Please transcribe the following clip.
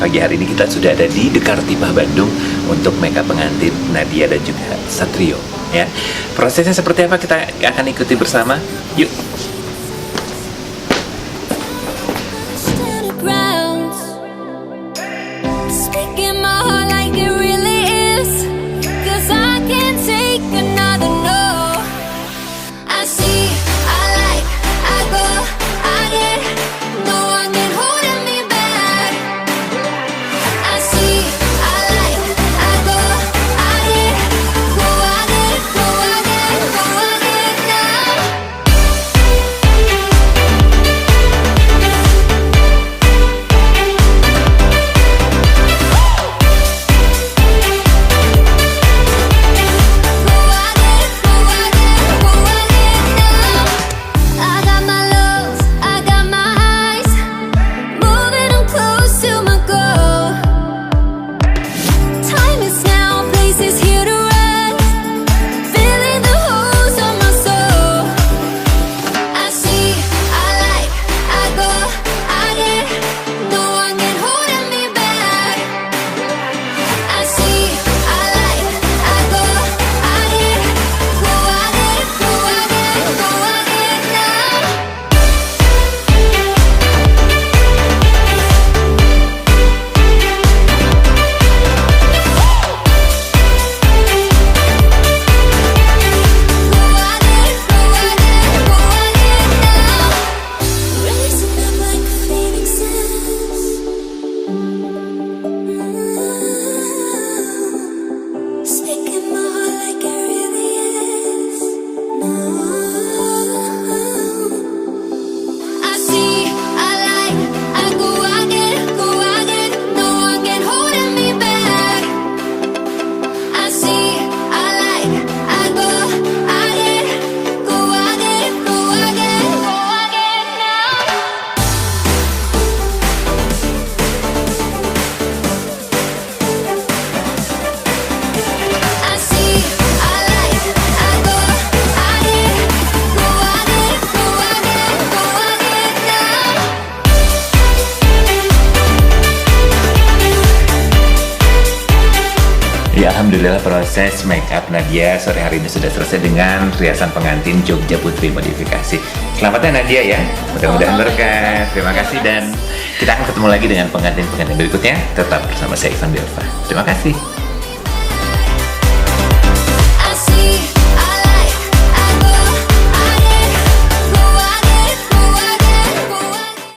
Pagi hari ini kita sudah ada di Dekartimah Bandung untuk makeup pengantin Nadya dan juga Satrio. Ya, prosesnya seperti apa kita akan ikuti bersama. Yuk. Ya, alhamdulillah proses makeup Nadya sore hari ini sudah selesai dengan riasan pengantin Jogja Putri modifikasi. Selamat ya Nadya ya, mudah-mudahan berkah. Terima kasih dan kita akan ketemu lagi dengan pengantin-pengantin berikutnya. Tetap bersama saya Ivan Belva. Terima kasih.